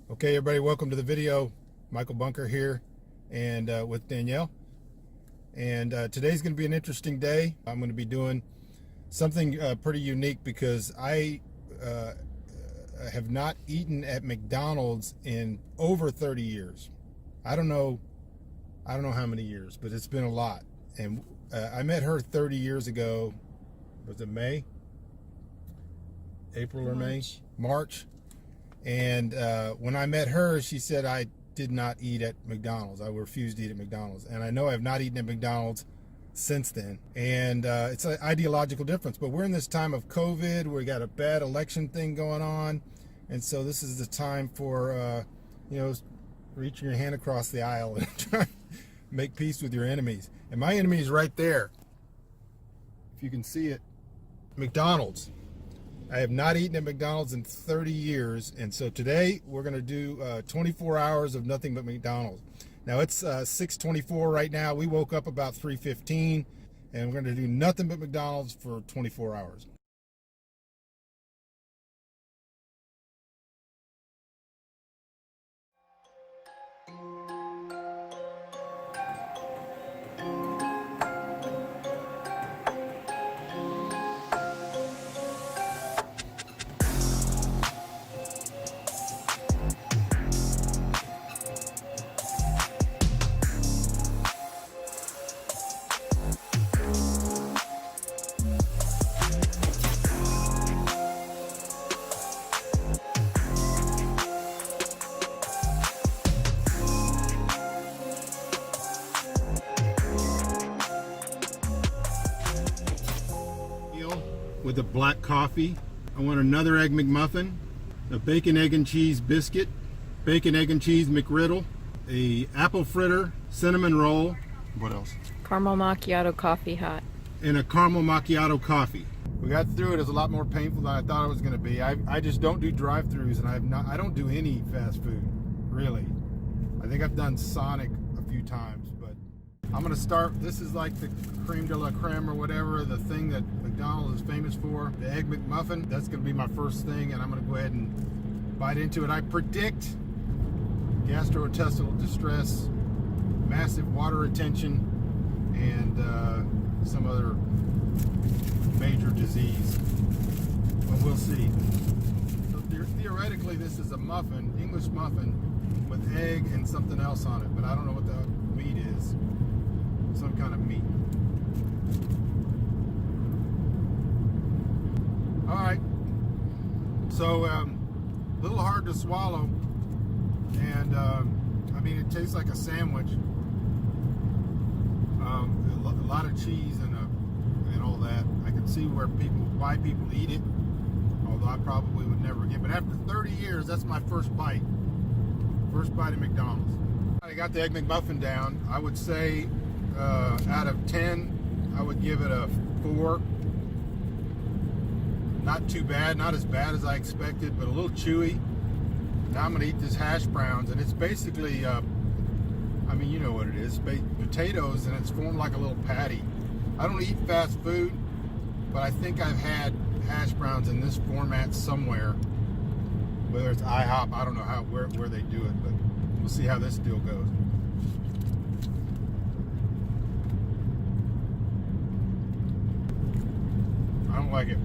Okay, everybody, welcome to the video. Michael Bunker here, and with Danielle. And today's going to be an interesting day. I'm going to be doing something pretty unique because I have not eaten at McDonald's in over 30 years. I don't know how many years, but it's been a lot. And I met her 30 years ago. Was it May? April or May? March. And when I met her, she said I did not eat at McDonald's. I refused to eat at McDonald's. And I know I've not eaten at McDonald's since then. And it's an ideological difference. But we're in this time of COVID. We got a bad election thing going on. And so this is the time for, reaching your hand across the aisle and trying to make peace with your enemies. And my enemy is right there. If you can see it, McDonald's. I have not eaten at McDonald's in 30 years, and so today we're going to do 24 hours of nothing but McDonald's. Now it's 6:24 right now. We woke up about 3:15, and we're going to do nothing but McDonald's for 24 hours. With a black coffee. I want another Egg McMuffin, a bacon, egg, and cheese biscuit, bacon, egg, and cheese McGriddle, a apple fritter, cinnamon roll. What else? Caramel macchiato coffee hot. And a caramel macchiato coffee. We got through it. It was a lot more painful than I thought it was going to be. I just don't do drive-thrus, and I don't do any fast food, really. I think I've done Sonic a few times, but I'm going to start. This is like the creme de la creme or whatever, the thing that McDonald's is famous for, the Egg McMuffin. That's going to be my first thing, and I'm going to go ahead and bite into it. I predict gastrointestinal distress, massive water retention, and some other major disease. But we'll see. So theoretically, this is a muffin, English muffin, with egg and something else on it, but I don't know what the meat is. Some kind of meat. All right. So a little hard to swallow, and I mean it tastes like a sandwich. A lot of cheese and all that. I can see why people eat it, although I probably would never again. But after 30 years, that's my first bite. First bite at McDonald's. I got the Egg McMuffin down. I would say out of 10, I would give it a 4. Not too bad, not as bad as I expected, but a little chewy. Now I'm gonna eat this hash browns, and it's basically, I mean, you know what it is, potatoes, and it's formed like a little patty. I don't eat fast food, but I think I've had hash browns in this format somewhere, whether it's IHOP, I don't know where they do it, but we'll see how this deal goes. I don't like it.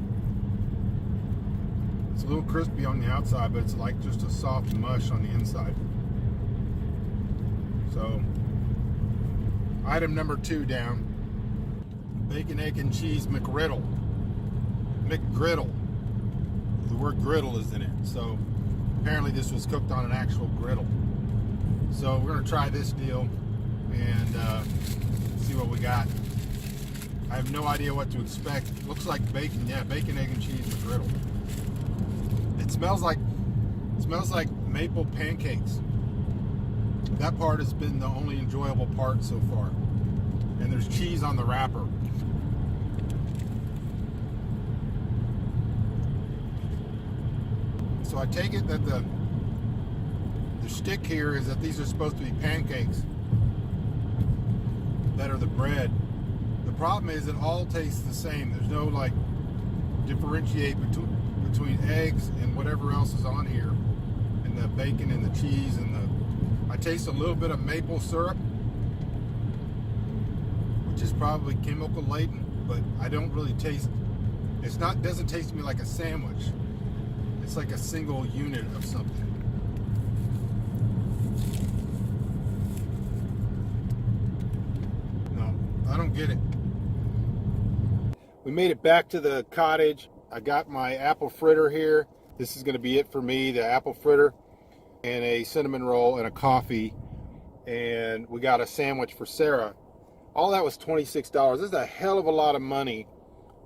It's a little crispy on the outside, but it's like just a soft mush on the inside. So, item number 2 down. Bacon, egg, and cheese McGriddle. McGriddle. The word griddle is in it. So, apparently this was cooked on an actual griddle. So, we're going to try this deal and see what we got. I have no idea what to expect. It looks like bacon. Yeah, bacon, egg, and cheese McGriddle. It smells like maple pancakes. That part has been the only enjoyable part so far. And there's cheese on the wrapper. So I take it that the shtick here is that these are supposed to be pancakes that are the bread. The problem is it all tastes the same. There's no like differentiate between eggs and whatever else is on here. And the bacon and the cheese and I taste a little bit of maple syrup, which is probably chemical laden, but I don't really taste, doesn't taste to me like a sandwich. It's like a single unit of something. No, I don't get it. We made it back to the cottage. I got my apple fritter here. This is going to be it for me, the apple fritter, and a cinnamon roll and a coffee. And we got a sandwich for Sarah. All that was $26. This is a hell of a lot of money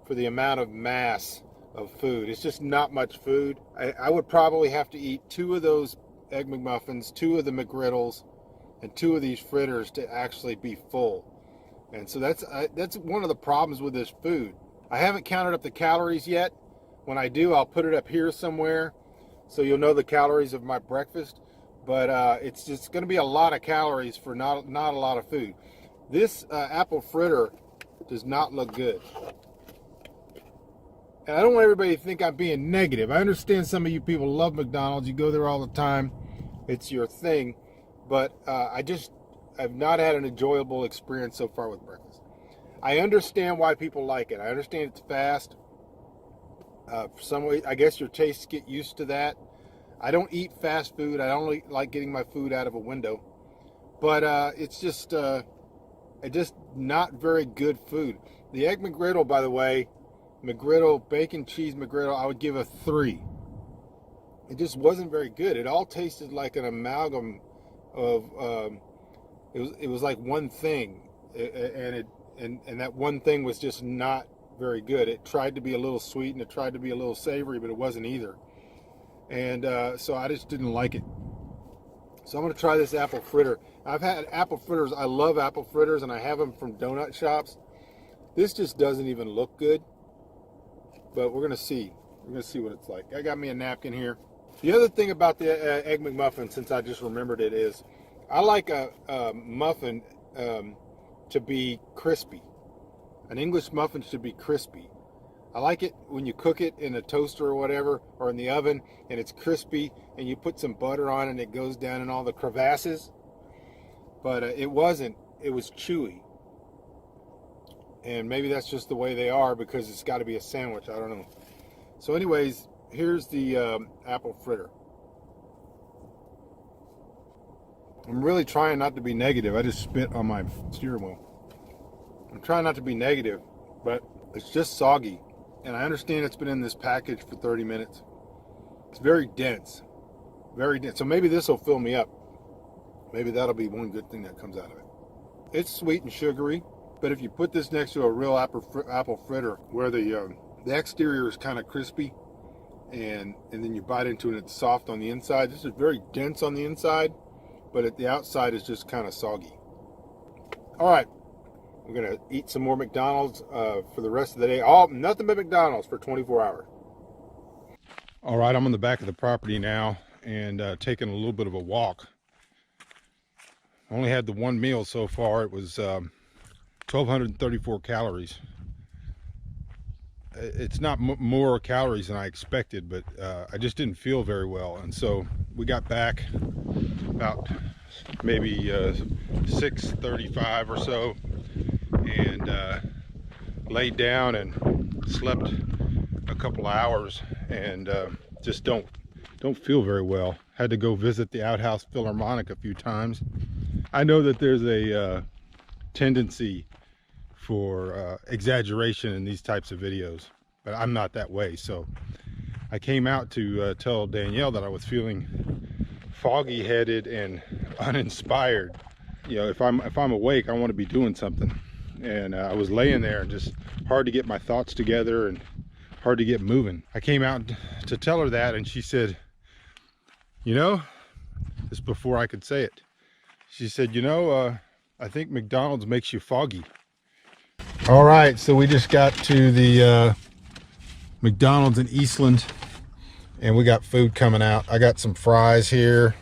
for the amount of mass of food. It's just not much food. I would probably have to eat 2 of those Egg McMuffins, 2 of the McGriddles, and 2 of these fritters to actually be full. And so that's one of the problems with this food. I haven't counted up the calories yet. When I do, I'll put it up here somewhere so you'll know the calories of my breakfast. But it's just going to be a lot of calories for not a lot of food. This apple fritter does not look good. And I don't want everybody to think I'm being negative. I understand some of you people love McDonald's. You go there all the time. It's your thing. But I've not had an enjoyable experience so far with breakfast. I understand why people like it. I understand it's fast. For some way, I guess your tastes get used to that. I don't eat fast food. I don't like getting my food out of a window. But it's just not very good food. The Egg McGriddle, by the way, McGriddle, bacon cheese McGriddle, I would give a 3. It just wasn't very good. It all tasted like an amalgam of, it was like one thing. And that one thing was just not very good. It tried to be a little sweet and it tried to be a little savory, but it wasn't either. And so I just didn't like it. So I'm going to try this apple fritter. I've had apple fritters. I love apple fritters, and I have them from donut shops. This just doesn't even look good, but we're going to see. We're going to see what it's like. I got me a napkin here. The other thing about the Egg McMuffin, since I just remembered it, is I like a muffin to be crispy. An English muffin should be crispy. I like it when you cook it in a toaster or whatever, or in the oven, and it's crispy, and you put some butter on it, and it goes down in all the crevasses. But it wasn't. It was chewy. And maybe that's just the way they are because it's got to be a sandwich. I don't know. So anyways, here's the apple fritter. I'm really trying not to be negative. I just spit on my steering wheel. I'm trying not to be negative, but it's just soggy. And I understand it's been in this package for 30 minutes. It's very dense. Very dense. So maybe this will fill me up. Maybe that'll be one good thing that comes out of it. It's sweet and sugary, but if you put this next to a real apple fritter where the exterior is kind of crispy and then you bite into it and it's soft on the inside. This is very dense on the inside, but at the outside is just kind of soggy. All right. We're going to eat some more McDonald's for the rest of the day. Nothing but McDonald's for 24 hours. All right, I'm on the back of the property now and taking a little bit of a walk. I only had the one meal so far. It was 1,234 calories. It's not more calories than I expected, but I just didn't feel very well. And so we got back about maybe 6:35 or so. And laid down and slept a couple hours and just don't feel very well. Had to go visit the Outhouse Philharmonic a few times. I know that there's a tendency for exaggeration in these types of videos, but I'm not that way. So I came out to tell Danielle that I was feeling foggy-headed and uninspired. You know, if I'm awake, I want to be doing something. And I was laying there and just hard to get my thoughts together and hard to get moving. I came out to tell her that, and she said, you know, this before I could say it. She said, you know, I think McDonald's makes you foggy. All right, so we just got to the McDonald's in Eastland, and we got food coming out. I got some fries here,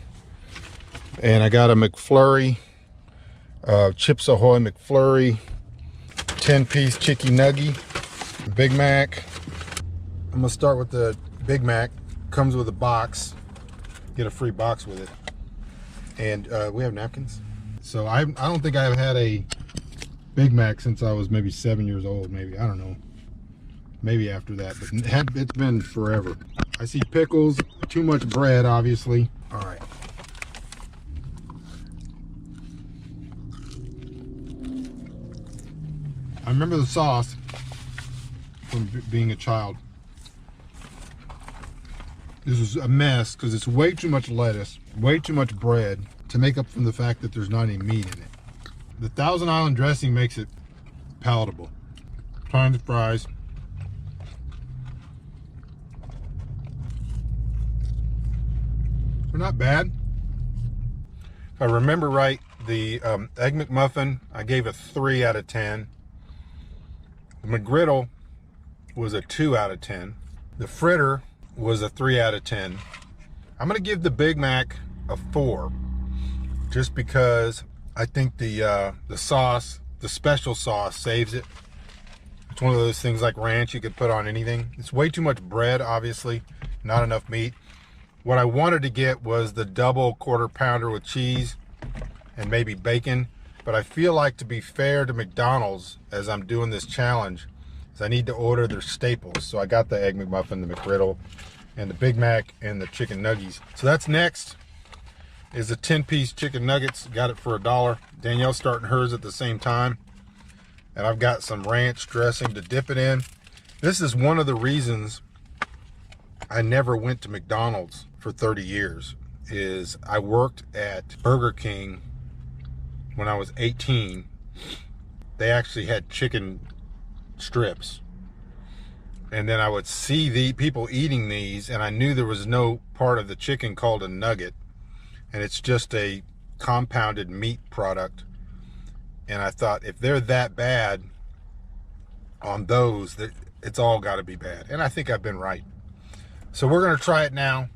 and I got a McFlurry, Chips Ahoy McFlurry, 10-piece chicky nugget, Big Mac. I'm gonna start with the Big Mac. Comes with a box, get a free box with it. And we have napkins. So I don't think I've had a Big Mac since I was maybe 7 years old, maybe. I don't know. Maybe after that, but it's been forever. I see pickles, too much bread, obviously. All right. I remember the sauce from being a child. This is a mess because it's way too much lettuce, way too much bread to make up for the fact that there's not any meat in it. The Thousand Island dressing makes it palatable. Trying the fries. They're not bad. If I remember right, the Egg McMuffin, I gave a 3 out of 10. The McGriddle was a 2 out of 10. The fritter was a 3 out of 10. I'm gonna give the Big Mac a 4, just because I think the sauce, the special sauce, saves it. It's one of those things like ranch you could put on anything. It's way too much bread, obviously, not enough meat. What I wanted to get was the double quarter pounder with cheese and maybe bacon, but I feel like, to be fair to McDonald's, as I'm doing this challenge, is I need to order their staples. So I got the Egg McMuffin, the McGriddle, and the Big Mac, and the chicken nuggies. So that's next, is the 10-piece chicken nuggets. Got it for $1. Danielle's starting hers at the same time. And I've got some ranch dressing to dip it in. This is one of the reasons I never went to McDonald's for 30 years, is I worked at Burger King when I was 18. They actually had chicken strips. And then I would see the people eating these, and I knew there was no part of the chicken called a nugget. And it's just a compounded meat product. And I thought, if they're that bad on those, it's all got to be bad. And I think I've been right. So we're going to try it now.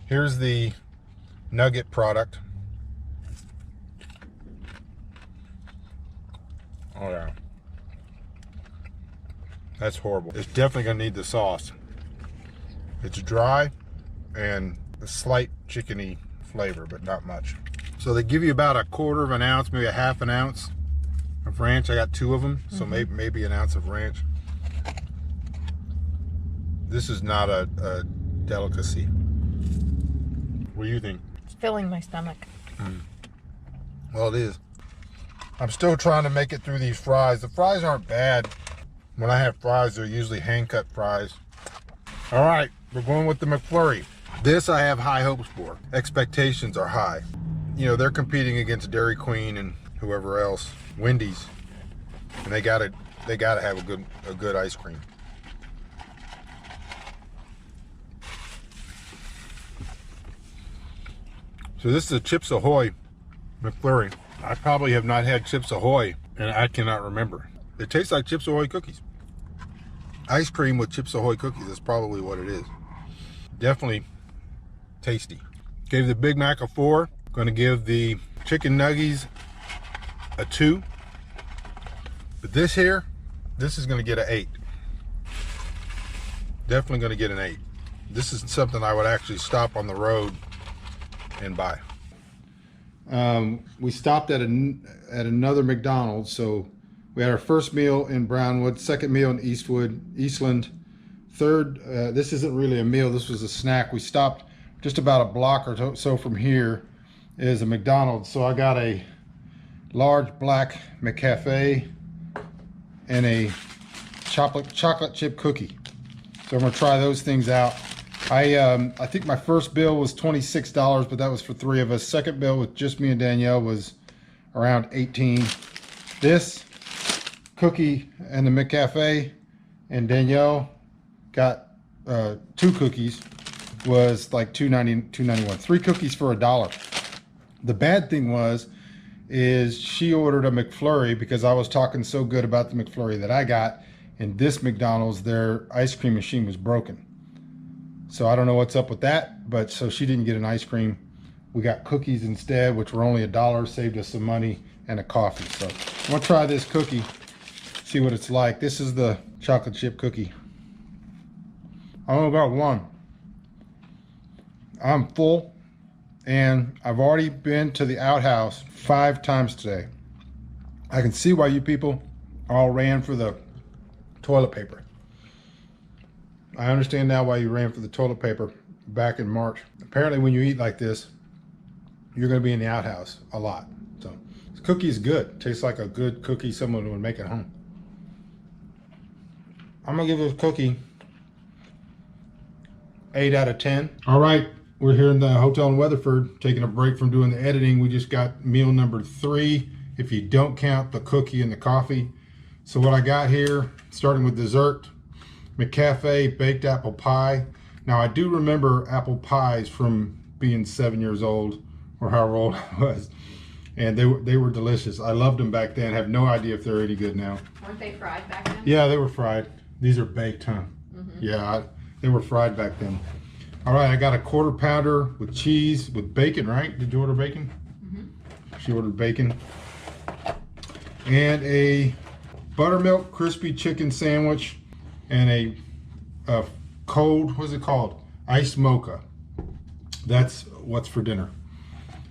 Here's the nugget product. Oh yeah. That's horrible. It's definitely going to need the sauce. It's dry and a slight chickeny flavor, but not much. So they give you about 1/4 ounce, maybe 1/2 ounce of ranch. I got 2 of them, so maybe an ounce of ranch. This is not a delicacy. What do you think? It's filling my stomach. Well, it is. I'm still trying to make it through these fries. The fries aren't bad. When I have fries, they're usually hand-cut fries. All right, we're going with the McFlurry. This I have high hopes for. Expectations are high. You know, they're competing against Dairy Queen and whoever else, Wendy's, and they gotta have a good ice cream. So this is a Chips Ahoy McFlurry. I probably have not had Chips Ahoy, and I cannot remember. It tastes like Chips Ahoy cookies. Ice cream with Chips Ahoy cookies is probably what it is. Definitely tasty. Gave the Big Mac a 4. Gonna give the chicken nuggies a 2. But this here, this is gonna get an 8. Definitely gonna get an 8. This is something I would actually stop on the road and buy. We stopped at another McDonald's, so we had our first meal in Brownwood, second meal in Eastland, third, this isn't really a meal, this was a snack. We stopped just about a block or so from here is a McDonald's, so I got a large black McCafe and a chocolate chip cookie. So I'm gonna try those things out. I think my first bill was $26, but that was for 3 of us. Second bill with just me and Danielle was around 18. This cookie and the McCafe and Danielle got 2 cookies was like $2.91. 3 cookies for $1. The bad thing is she ordered a McFlurry because I was talking so good about the McFlurry that I got, and this McDonald's, their ice cream machine was broken. So I don't know what's up with that, but so she didn't get an ice cream. We got cookies instead, which were only $1, saved us some money, and a coffee. So I'm gonna try this cookie, see what it's like. This is the chocolate chip cookie. I only got 1. I'm full. And I've already been to the outhouse 5 times today. I can see why you people all ran for the toilet paper. I understand now why you ran for the toilet paper back in March. Apparently when you eat like this, you're gonna be in the outhouse a lot. So this cookie is good. Tastes like a good cookie someone would make at home. I'm gonna give this cookie 8 out of 10. All right, we're here in the hotel in Weatherford, taking a break from doing the editing. We just got meal number 3, if you don't count the cookie and the coffee. So what I got here, starting with dessert, McCafe baked apple pie. Now I do remember apple pies from being 7 years old, or however old I was. And they were delicious. I loved them back then. I have no idea if they're any good now. Weren't they fried back then? Yeah, they were fried. These are baked, huh? Mm-hmm. Yeah, they were fried back then. All right, I got a 1/4 pounder with cheese, with bacon, right? Did you order bacon? Mm-hmm. She ordered bacon. And a buttermilk crispy chicken sandwich and a cold, what's it called? Iced mocha. That's what's for dinner.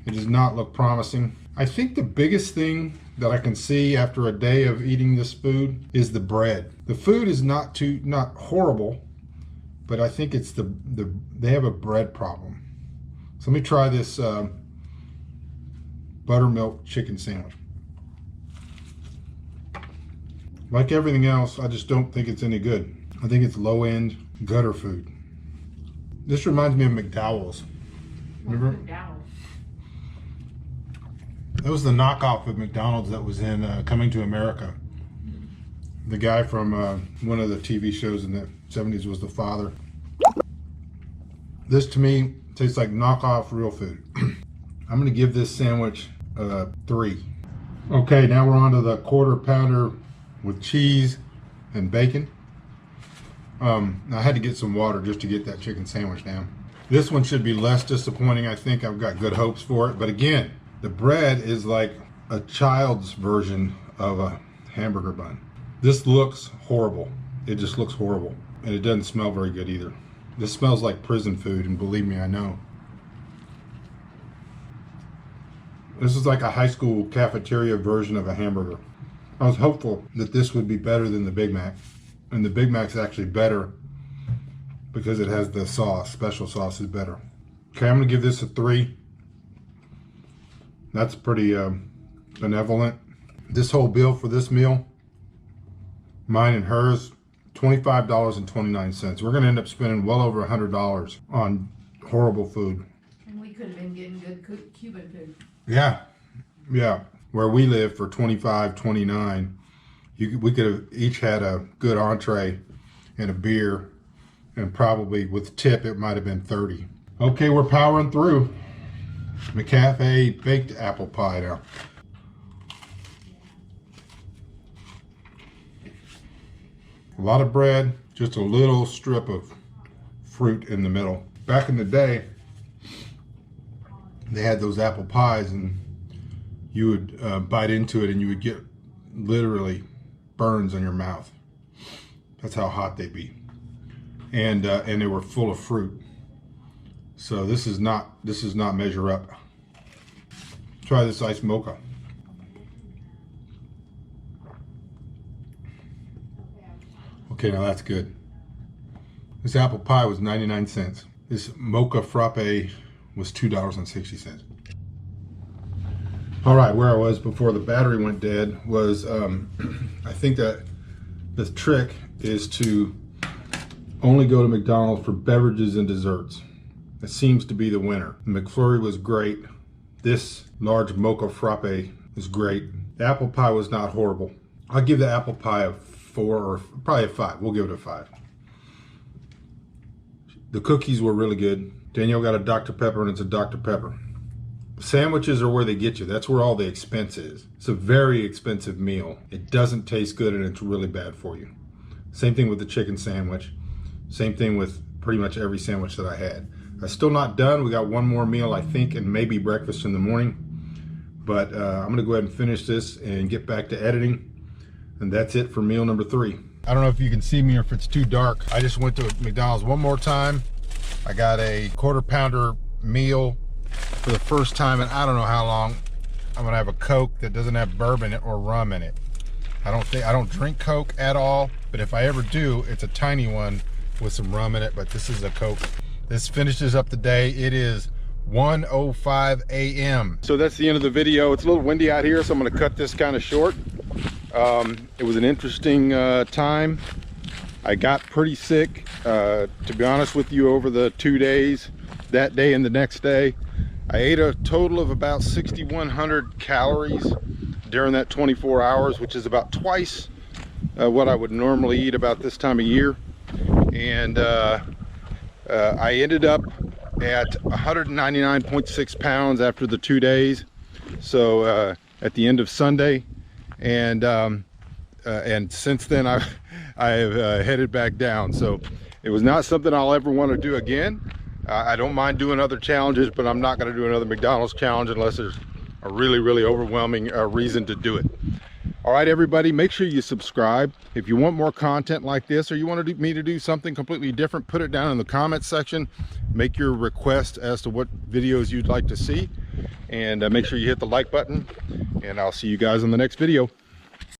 It does not look promising. I think the biggest thing that I can see after a day of eating this food is the bread. The food is not horrible, but I think it's they have a bread problem. So let me try this buttermilk chicken sandwich. Like everything else, I just don't think it's any good. I think it's low-end gutter food. This reminds me of McDowell's. Remember? McDowell's. That was the knockoff of McDonald's that was in Coming to America. The guy from one of the TV shows in the 70s was the father. This to me tastes like knockoff real food. I'm gonna give this sandwich 3. Okay, now we're on to the 1/4 pounder with cheese and bacon. I had to get some water just to get that chicken sandwich down. This one should be less disappointing. I think I've got good hopes for it. But again, the bread is like a child's version of a hamburger bun. This looks horrible. It just looks horrible. And it doesn't smell very good either. This smells like prison food, and believe me, I know. This is like a high school cafeteria version of a hamburger. I was hopeful that this would be better than the Big Mac. And the Big Mac's actually better because it has the sauce. Special sauce is better. Okay, I'm gonna give this a 3. That's pretty benevolent. This whole bill for this meal, mine and hers, $25.29. We're gonna end up spending well over $100 on horrible food. And we could have been getting good Cuban food. Yeah. Where we live for $25, $29, we could have each had a good entree and a beer, and probably with tip it might have been $30. Okay, we're powering through. McCafe baked apple pie now. A lot of bread, just a little strip of fruit in the middle. Back in the day, they had those apple pies, and you would bite into it and you would get literally burns on your mouth. That's how hot they'd be. And they were full of fruit. So this is not measure up. Try this iced mocha. Okay, now that's good. This apple pie was 99 cents. This mocha frappe was $2.60. All right, where I was before the battery went dead was, I think that the trick is to only go to McDonald's for beverages and desserts. It seems to be the winner. The McFlurry was great. This large mocha frappe is great. The apple pie was not horrible. I'll give the apple pie a 4 or probably a 5. We'll give it a 5. The cookies were really good. Danielle got a Dr. Pepper, and it's a Dr. Pepper. Sandwiches are where they get you. That's where all the expense is. It's a very expensive meal. It doesn't taste good, and it's really bad for you. Same thing with the chicken sandwich. Same thing with pretty much every sandwich that I had. I'm still not done. We got one more meal, I think, and maybe breakfast in the morning. But I'm gonna go ahead and finish this and get back to editing. And that's it for meal number 3. I don't know if you can see me or if it's too dark. I just went to McDonald's one more time. I got a 1/4 pounder meal for the first time in I don't know how long, I'm gonna have a Coke that doesn't have bourbon in it or rum in it. I don't drink Coke at all, but if I ever do, it's a tiny one with some rum in it, but this is a Coke. This finishes up the day. It is 1:05 a.m. So that's the end of the video. It's a little windy out here, so I'm gonna cut this kind of short. It was an interesting time. I got pretty sick, to be honest with you, over the 2 days, that day and the next day. I ate a total of about 6,100 calories during that 24 hours, which is about twice what I would normally eat about this time of year. And I ended up at 199.6 pounds after the 2 days. So at the end of Sunday, and since then I have headed back down. So it was not something I'll ever want to do again. I don't mind doing other challenges, but I'm not going to do another McDonald's challenge unless there's a really overwhelming reason to do it. All right, everybody, make sure you subscribe. If you want more content like this, or you want me to do something completely different, put it down in the comments section. Make your request as to what videos you'd like to see, and make sure you hit the like button, and I'll see you guys in the next video.